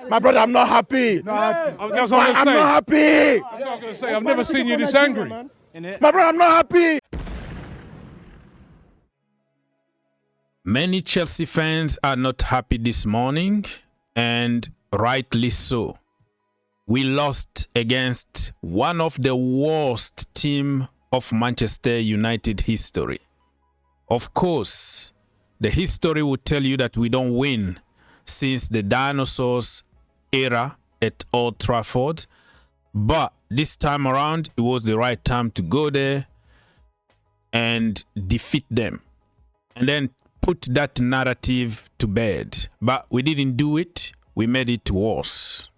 My brother, I'm not happy. That's what I'm going to say. I'm not happy. That's what I'm going to say. I've never seen you this angry. My brother, I'm not happy. Many Chelsea fans are not happy this morning, and rightly so. We lost against one of the worst teams of Manchester United history. Of course, the history will tell you that we don't win since the dinosaurs era at Old Trafford. But this time around, it was the right time to go there and defeat them. And then put that narrative to bed. But we didn't do it. We made it worse.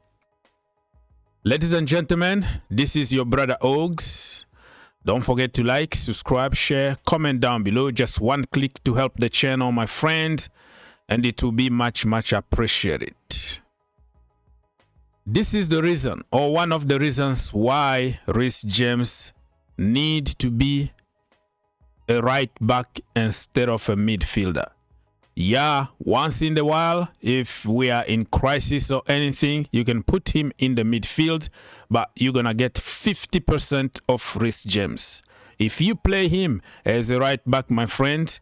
Ladies and gentlemen, this is your brother Ogs. Don't forget to like, subscribe, share, comment down below. Just one click to help the channel, my friend, and it will be much, much appreciated. This is the reason, or one of the reasons, why Reece James need to be a right back instead of a midfielder. Yeah, once in a while, if we are in crisis or anything, you can put him in the midfield, but you're going to get 50% of Reece James. If you play him as a right back, my friend,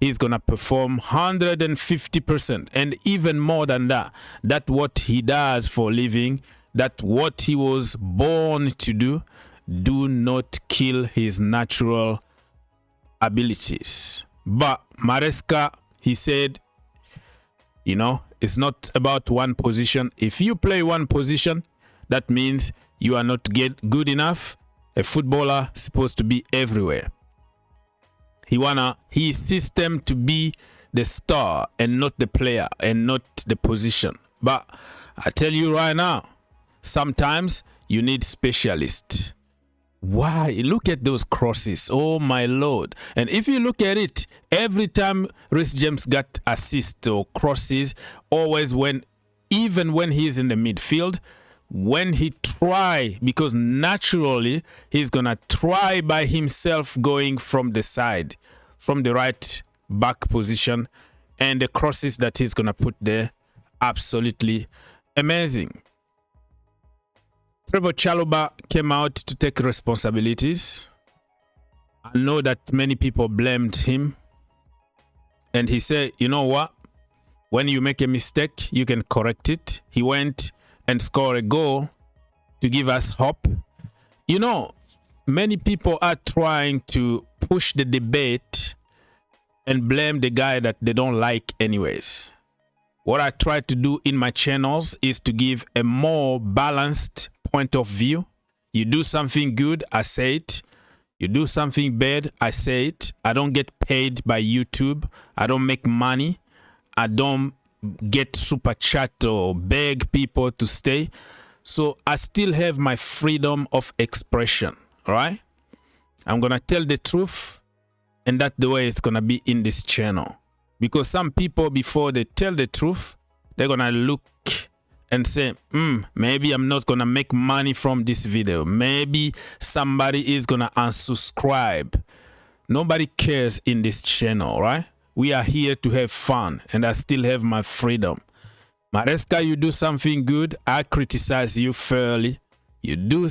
he's going to perform 150% and even more than that. That's what he does for a living. That's what he was born to do. Do not kill his natural abilities. But Maresca, he said, you know, it's not about one position. If you play one position, that means you are not good enough. A footballer is supposed to be everywhere. He wanna his system to be the star and not the player and not the position. But I tell you right now, sometimes you need specialists. Why? Look at those crosses. Oh my Lord. And if you look at it, every time Reece James got assists or crosses, always even when he's in the midfield, when he try, because naturally he's gonna try by himself going from the side, from the right back position, and the crosses that he's gonna put there, absolutely amazing. Trevor Chalobah came out to take responsibilities. I know that many people blamed him. And he said, you know what? When you make a mistake, you can correct it. He went and scored a goal to give us hope. You know, many people are trying to push the debate and blame the guy that they don't like anyways. What I try to do in my channels is to give a more balanced point of view. You do something good, I say it. You do something bad, I say it. I don't get paid by YouTube. I don't make money. I don't get super chat or beg people to stay. So I still have my freedom of expression, all right? I'm going to tell the truth, and that's the way it's going to be in this channel. Because some people, before they tell the truth, they're going to look and say, maybe I'm not going to make money from this video. Maybe somebody is going to unsubscribe. Nobody cares in this channel, right? We are here to have fun, and I still have my freedom. Maresca, you do something good, I criticize you fairly. You do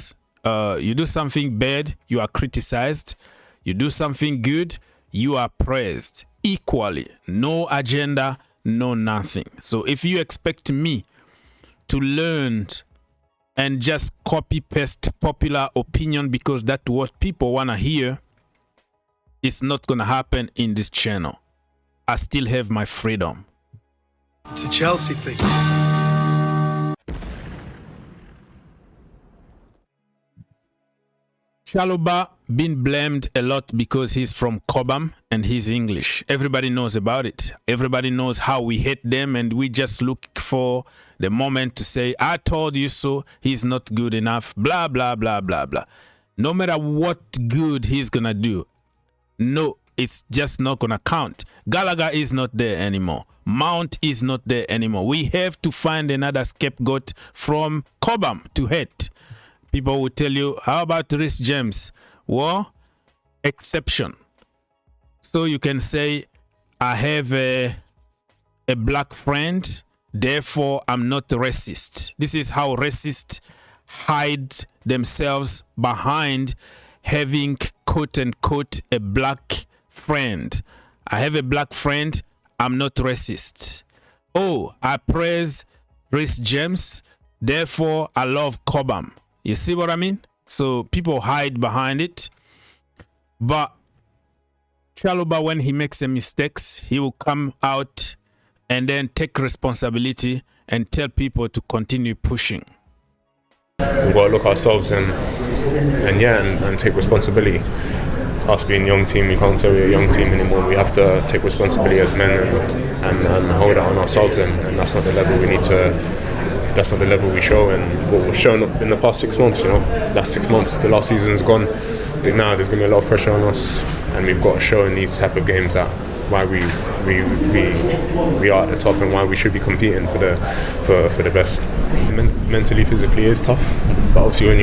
something bad, you are criticized. You do something good, you are praised equally. No agenda, no nothing. So if you expect me to learn and just copy paste popular opinion because that's what people want to hear, it's not going to happen in this channel. I still have my freedom. It's a Chelsea thing. Chalobah been blamed a lot because he's from Cobham and he's English. Everybody knows about it. Everybody knows how we hate them, and we just look for the moment to say, I told you so, he's not good enough, blah, blah, blah, blah, blah. No matter what good he's going to do, no, it's just not going to count. Gallagher is not there anymore. Mount is not there anymore. We have to find another scapegoat from Cobham to hate. People will tell you, how about Reece James? Well, exception. So you can say, I have a black friend Therefore, I'm not racist. This is how racists hide themselves behind having, quote unquote, a black friend. I have a black friend. I'm not racist. Oh, I praise Reece James. Therefore, I love Cobham. You see what I mean? So people hide behind it. But Chalobah, when he makes a mistakes, he will come out and then take responsibility and tell people to continue pushing. We've got to look ourselves and take responsibility. Us being a young team, we can't say we're a young team anymore. We have to take responsibility as men and hold it on ourselves, and that's not the level we need to. That's not the level we show, and what we've shown up in the past 6 months. You know, that's 6 months. The last season's gone. I think now there's going to be a lot of pressure on us, and we've got to show in these type of games that why we are at the top and why we should be competing for the best. Mentally, physically, it's tough, but obviously when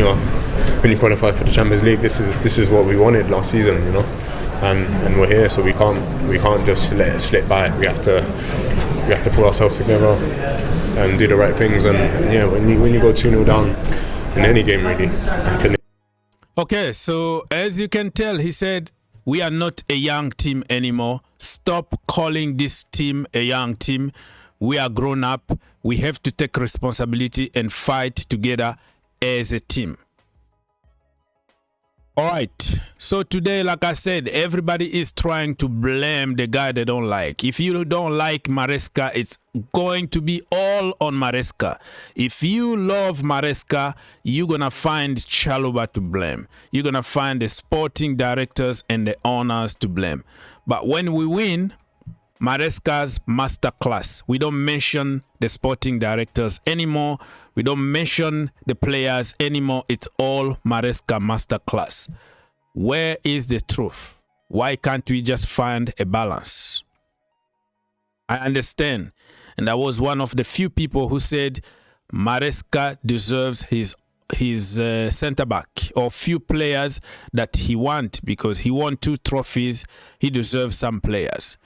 you qualify for the Champions League, this is what we wanted last season, you know, and we're here, so we can't just let it slip by. We have to pull ourselves together and do the right things. And yeah, when you go 2-0 down in any game, really. Okay, so as you can tell, he said, we are not a young team anymore. Stop calling this team a young team. We are grown up. We have to take responsibility and fight together as a team. All right. So today, like I said, everybody is trying to blame the guy they don't like. If you don't like Maresca, it's going to be all on Maresca. If you love Maresca, you're going to find Chalobah to blame. You're going to find the sporting directors and the owners to blame. But when we win, Maresca's masterclass. We don't mention the sporting directors anymore. We don't mention the players anymore. It's all Maresca masterclass. Where is the truth? Why can't we just find a balance? I understand. And I was one of the few people who said Maresca deserves his centre-back or few players that he wants, because he won 2 trophies. He deserves some players.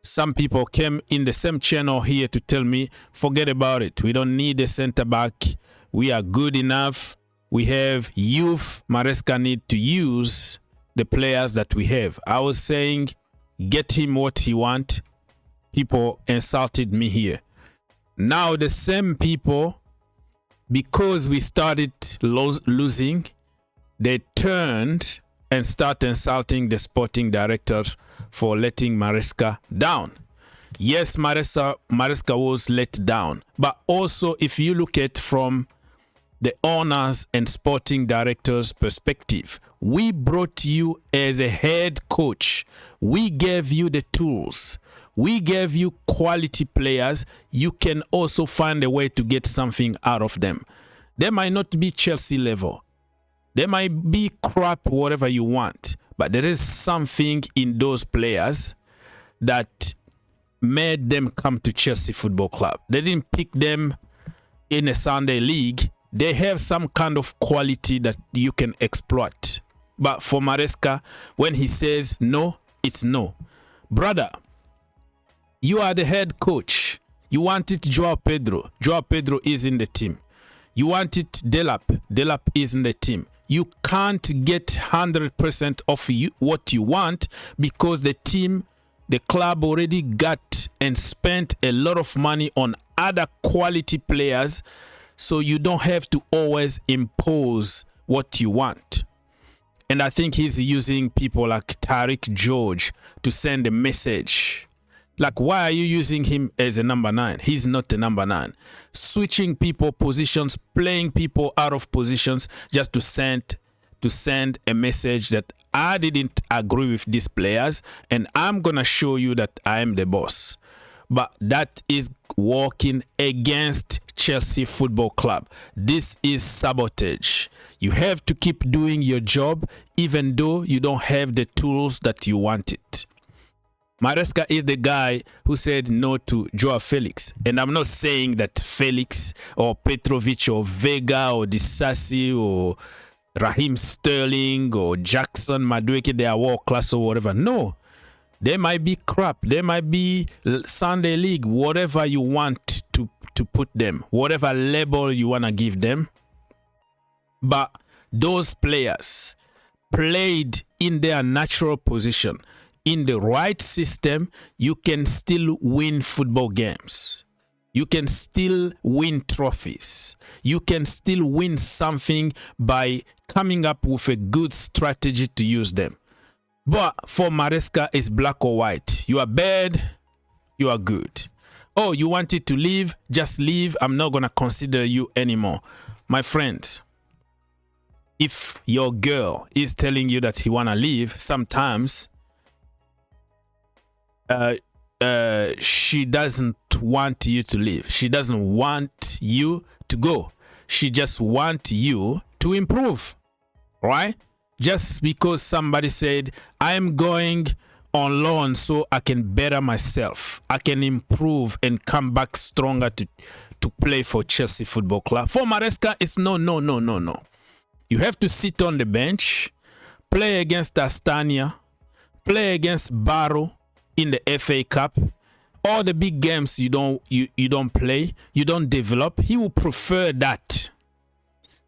Some people came in the same channel here to tell me, forget about it. We don't need a centre-back. We are good enough. We have youth. Maresca need to use the players that we have. I was saying, get him what he want. People insulted me here. Now the same people, because we started losing, they turned and start insulting the sporting directors for letting Maresca down. Yes, Maresca was let down. But also, if you look at from the owners and sporting directors' perspective, we brought you as a head coach. We gave you the tools. We gave you quality players. You can also find a way to get something out of them. They might not be Chelsea level. They might be crap, whatever you want. But there is something in those players that made them come to Chelsea Football Club. They didn't pick them in a Sunday league. They have some kind of quality that you can exploit. But for Maresca, when he says no, it's no. Brother, you are the head coach. You wanted Joao Pedro. Joao Pedro is in the team. You wanted Delap. Delap is in the team. You can't get 100% of what you want, because the team, the club already got and spent a lot of money on other quality players, so you don't have to always impose what you want. And I think he's using people like Tariq George to send a message. Like, why are you using him as a number 9? He's not the number 9. Switching people positions, playing people out of positions just to send a message that I didn't agree with these players and I'm going to show you that I am the boss. But that is working against Chelsea Football Club. This is sabotage. You have to keep doing your job even though you don't have the tools that you wanted. Maresca is the guy who said no to Joao Felix. And I'm not saying that Felix or Petrovic or Vega or Disasi or Raheem Sterling or Jackson Madueke, they are world class or whatever. No. They might be crap. They might be Sunday league, whatever you want to to put them, whatever label you want to give them. But those players played in their natural position, in the right system, you can still win football games. You can still win trophies. You can still win something by coming up with a good strategy to use them. But for Maresca, it's black or white. You are bad, you are good. Oh, you wanted to leave? Just leave. I'm not going to consider you anymore. My friend, if your girl is telling you that he want to leave, sometimes she doesn't want you to leave. She doesn't want you to go. She just wants you to improve, right? Just because somebody said, I'm going on loan so I can better myself, I can improve and come back stronger to play for Chelsea Football Club. For Maresca, it's no. You have to sit on the bench, play against Astana, play against Barrow in the FA Cup. All the big games you don't play, you don't develop. He will prefer that,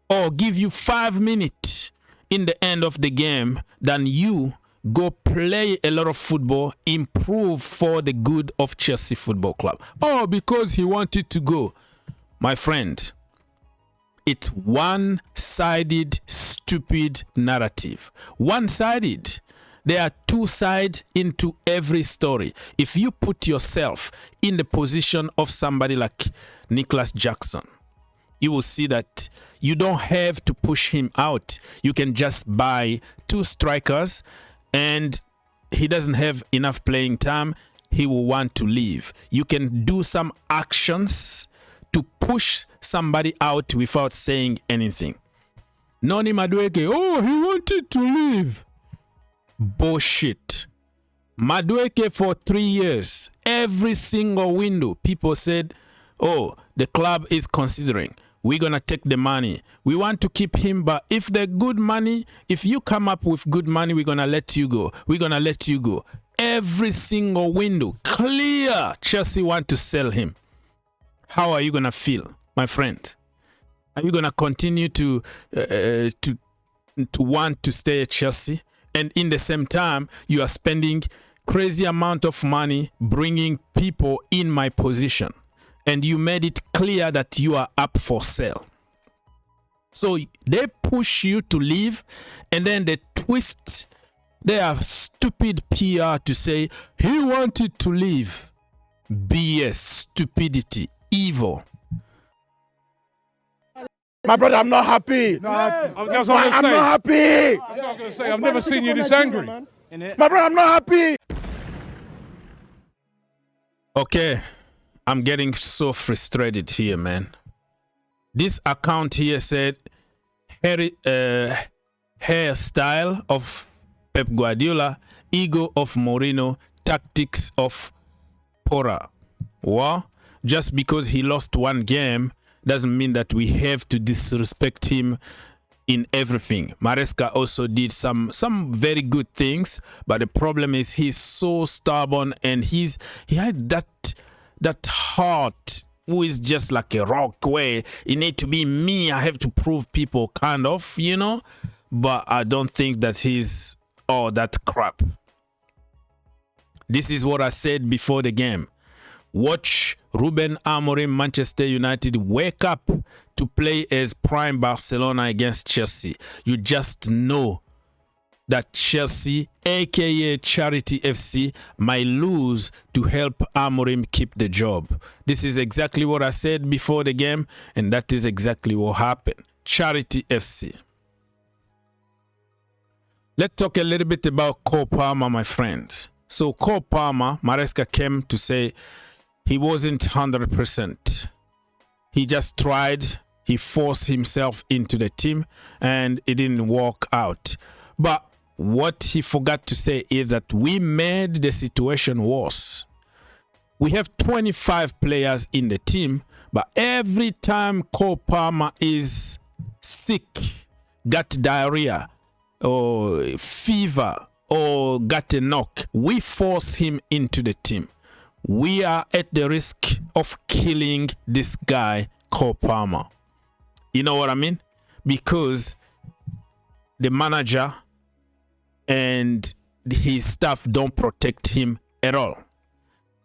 or give you 5 minutes in the end of the game than you go play a lot of football, improve for the good of Chelsea Football Club. Oh, because he wanted to go. My friend, it's one-sided, stupid narrative. One-sided. There are two sides into every story. If you put yourself in the position of somebody like Nicholas Jackson, you will see that you don't have to push him out. You can just buy 2 strikers, and he doesn't have enough playing time. He will want to leave. You can do some actions to push somebody out without saying anything. Noni Madueke, oh, he wanted to leave. Bullshit. Madueke for 3 years, every single window, people said, oh, the club is considering. We're going to take the money. We want to keep him, but if the good money, if you come up with good money, we're going to let you go. We're going to let you go. Every single window, clear. Chelsea want to sell him. How are you going to feel, my friend? Are you going to continue to want to stay at Chelsea? And in the same time, you are spending crazy amount of money bringing people in my position. And you made it clear that you are up for sale. So they push you to leave, and then they twist their stupid PR to say, he wanted to leave. BS, stupidity, evil. My brother, I'm not happy. That's what I'm I'm not happy. That's what I'm going to say. I've never seen you this angry. My brother, I'm not happy. Okay, I'm getting so frustrated here, man. This account here said hairstyle of Pep Guardiola, ego of Mourinho, tactics of Pora. Well, just because he lost one game doesn't mean that we have to disrespect him in everything. Maresca also did some very good things, but the problem is he's so stubborn, and he had that heart who is just like a rock, where it need to be me, I have to prove people, kind of, you know. But I don't think that he's all that crap. This is what I said before the game. Watch Ruben Amorim, Manchester United, wake up to play as prime Barcelona against Chelsea. You just know that Chelsea, aka Charity FC, might lose to help Amorim keep the job. This is exactly what I said before the game, and that is exactly what happened. Charity FC. Let's talk a little bit about Cole Palmer, my friends. So Cole Palmer, Maresca came to say he wasn't 100%. He just tried. He forced himself into the team, and it didn't work out. But what he forgot to say is that we made the situation worse. We have 25 players in the team, but every time Cole Palmer is sick, got diarrhea, or fever, or got a knock, we force him into the team. we are at the risk of killing this guy, Cole Palmer. You know what I mean? Because the manager and his staff don't protect him at all.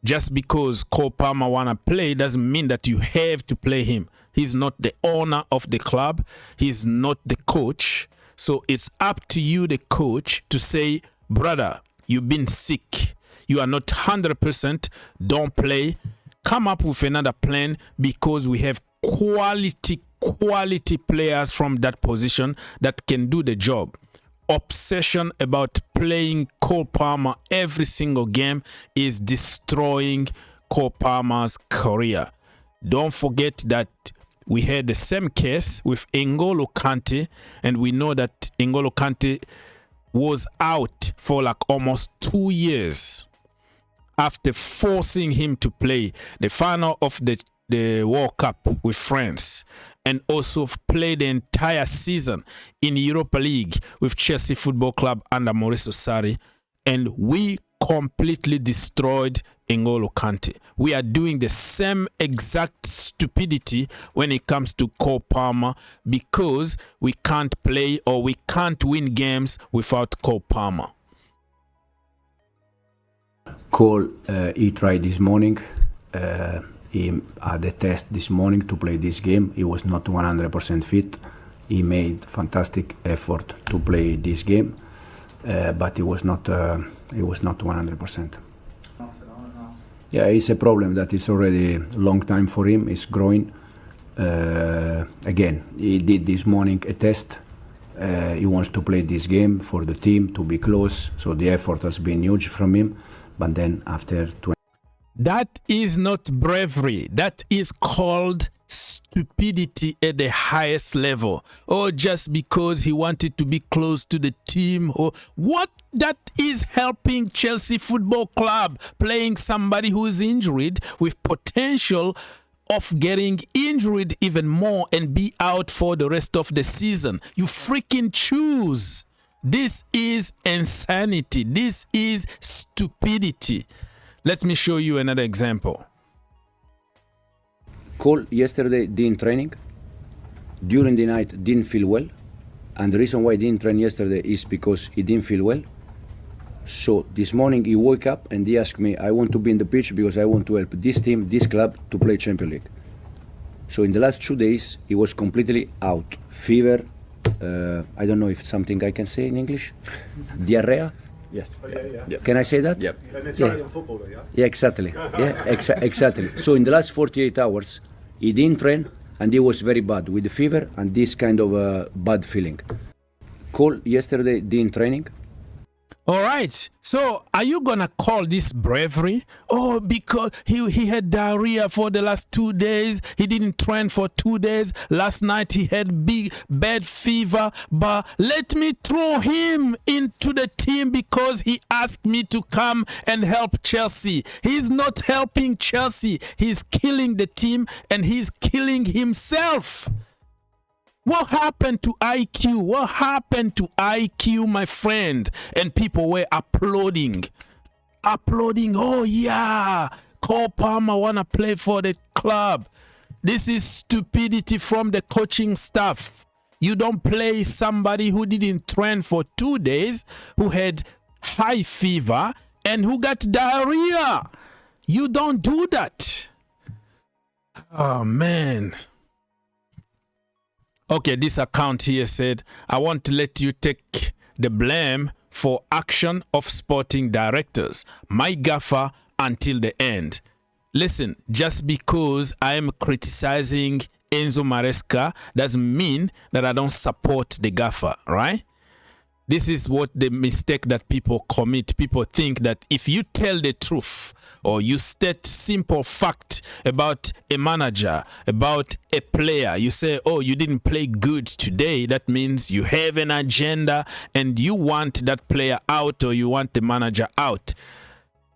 Just because Cole Palmer wanna play doesn't mean that you have to play him. He's not the owner of the club. He's not the coach. So it's up to you, the coach, to say, brother, you've been sick. You are not 100%. Don't play. Come up with another plan, because we have quality players from that position that can do the job. Obsession about playing Cole Palmer every single game is destroying Cole Palmer's career. Don't forget that we had the same case with N'Golo Kante, and we know that N'Golo Kante was out for like almost 2 years after forcing him to play the final of the World Cup with France, and also play the entire season in Europa League with Chelsea Football Club under Maurizio Sarri, and we completely destroyed N'Golo Kante. We are doing the same exact stupidity when it comes to Cole Palmer, because we can't play or we can't win games without Cole Palmer. Cole, he tried this morning. He had a test this morning to play this game. He was not 100% fit. He made fantastic effort to play this game, but he was not 100%. Yeah, it's a problem that is already a long time for him. It's growing. Again, he did this morning a test. He wants to play this game for the team, to be close. So the effort has been huge from him. But then after 20... That is not bravery. That is called stupidity at the highest level. Or just because he wanted to be close to the team. Or what that is helping Chelsea Football Club, playing somebody who is injured with potential of getting injured even more and be out for the rest of the season. You freaking choose. This is insanity. This is stupidity. Let me show you another example. Cole yesterday didn't training. During the night didn't feel well. And the reason why he didn't train yesterday is because he didn't feel well. So this morning he woke up and he asked me, I want to be in the pitch because I want to help this team, this club to play Champions League. So in the last 2 days he was completely out. Fever, I don't know if it's something I can say in English. Diarrhea. Yes. Yeah. Can I say that? Yep. An Italian footballer, yeah? Yeah, exactly. Yeah, exactly. So in the last 48 hours, he didn't train and he was very bad with the fever and this kind of bad feeling. Cole yesterday didn't training. All right. So are you going to call this bravery? Oh, because he had diarrhea for the last 2 days. He didn't train for 2 days. Last night he had bad fever. But let me throw him into the team because he asked me to come and help Chelsea. He's not helping Chelsea. He's killing the team and he's killing himself. What happened to IQ? What happened to IQ, my friend? And people were applauding. Oh, yeah. Cole Palmer want to play for the club. This is stupidity from the coaching staff. You don't play somebody who didn't train for 2 days, who had high fever, and who got diarrhea. You don't do that. Oh, man. Okay, this account here said, I want to let you take the blame for action of sporting directors. My gaffer until the end. Listen, just because I am criticizing Enzo Maresca doesn't mean that I don't support the gaffer, right? This is what the mistake that people commit. People think that if you tell the truth or you state simple fact about a manager, about a player, you say, oh, you didn't play good today. That means you have an agenda and you want that player out or you want the manager out.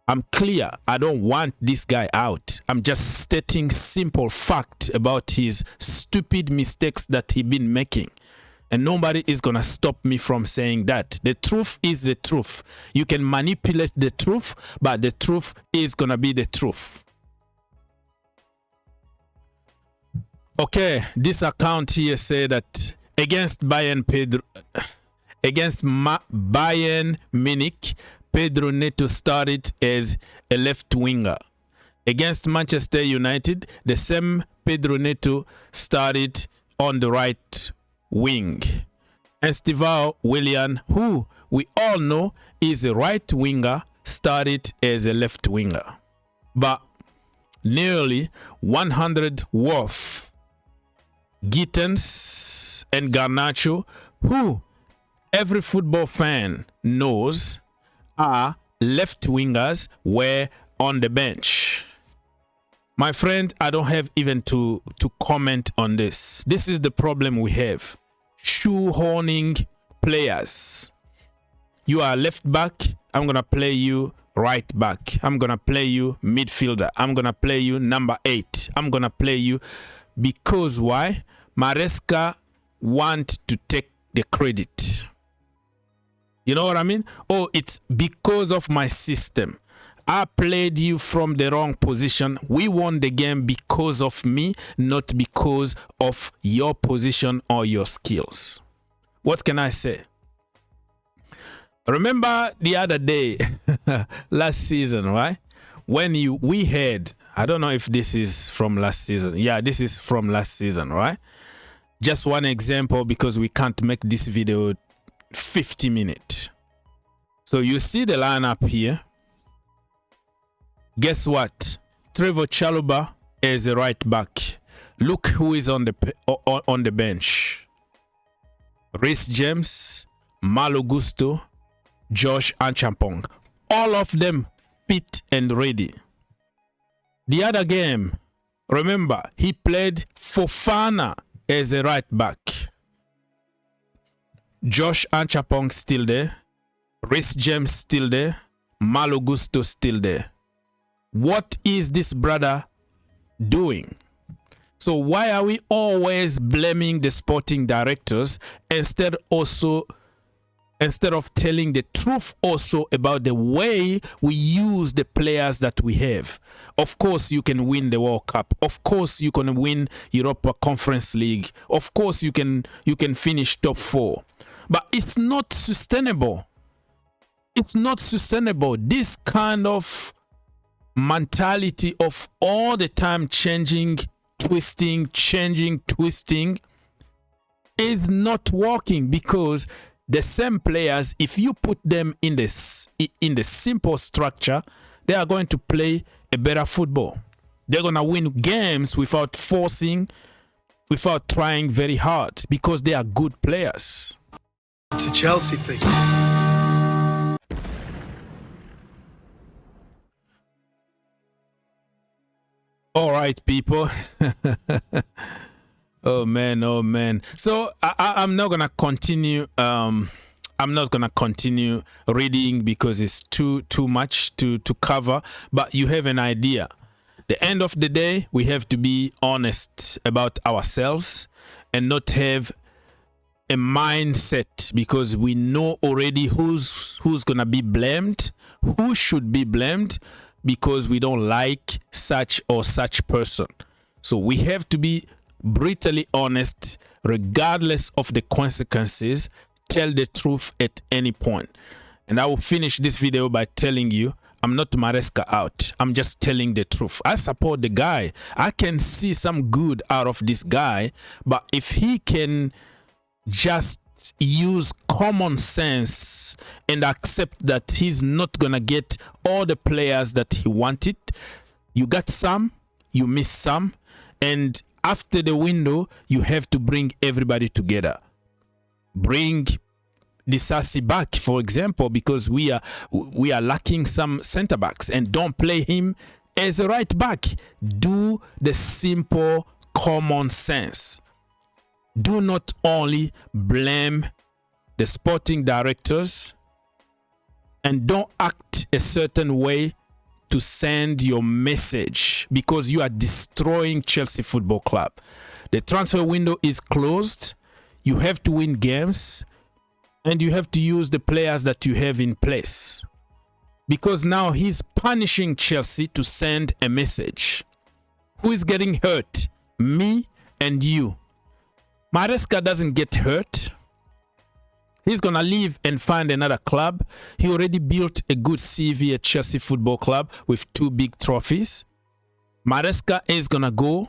I'm clear. I don't want this guy out. I'm just stating simple fact about his stupid mistakes that he's been making. And nobody is going to stop me from saying that. The truth is the truth. You can manipulate the truth, but the truth is going to be the truth. Okay, this account here said that against Bayern Munich, Pedro Neto started as a left winger. Against Manchester United, the same Pedro Neto started on the right wing. And Steve Willian, who we all know is a right winger, started as a left winger. But nearly 100 worth Gittens and Garnacho, who every football fan knows are left wingers, were on the bench. My friend, I don't have even to comment on this. This is the problem we have. Shoehorning players. You are left back, I'm going to play you right back. I'm going to play you midfielder. I'm going to play you number 8. I'm going to play you because why? Maresca want to take the credit. You know what I mean? Oh, it's because of my system. I played you from the wrong position. We won the game because of me, not because of your position or your skills. What can I say? Remember the other day, last season, right? When we had, I don't know if this is from last season. Yeah, this is from last season, right? Just one example because we can't make this video 50 minutes. So you see the lineup here. Guess what? Trevor Chalobah is a right back. Look who is on the bench. Reece James, Malo Gusto, Josh Anchampong. All of them fit and ready. The other game, remember, he played Fofana as a right back. Josh Anchampong still there. Reece James still there. Malo Gusto still there. What is this brother doing? So why are we always blaming the sporting directors instead of telling the truth also about the way we use the players that we have? Of course you can win the World Cup. Of course you can win Europa Conference League. Of course you can finish top 4. But it's not sustainable. It's not sustainable. This kind of mentality of all the time changing, twisting is not working, because the same players, if you put them in the simple structure, they are going to play a better football. They're going to win games without forcing, without trying very hard, because they are good players. It's a Chelsea thing. All right, people. Oh man. So I'm not gonna continue. I'm not gonna continue reading because it's too much to cover. But you have an idea. The end of the day, we have to be honest about ourselves and not have a mindset, because we know already who's gonna be blamed, who should be blamed, because we don't like such or such person. So we have to be brutally honest, regardless of the consequences. Tell the truth at any point. And I will finish this video by telling you, I'm not Maresca out. I'm just telling the truth. I support the guy. I can see some good out of this guy, but if he can just use common sense and accept that he's not gonna get all the players that he wanted, you got some, you miss some, and after the window you have to bring everybody together. Bring Disasi back, for example, because we are lacking some center backs, and don't play him as a right back. Do the simple common sense. Do not only blame the sporting directors, and don't act a certain way to send your message, because you are destroying Chelsea Football Club. The transfer window is closed. You have to win games, and you have to use the players that you have in place. Because now he's punishing Chelsea to send a message. Who is getting hurt? Me and you. Maresca doesn't get hurt. He's going to leave and find another club. He already built a good CV at Chelsea Football Club with 2 big trophies. Maresca is going to go,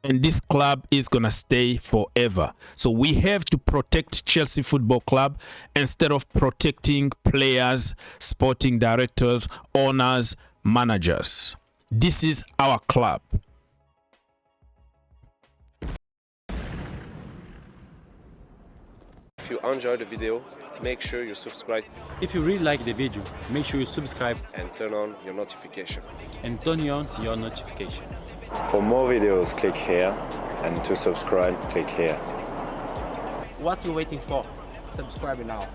and this club is going to stay forever. So we have to protect Chelsea Football Club instead of protecting players, sporting directors, owners, managers. This is our club. If you enjoyed the video, make sure you subscribe If you really like the video, make sure you subscribe and turn on your notification. and turn on your notification. For more videos, click here, and to subscribe, click here. What are you waiting for? Subscribe now.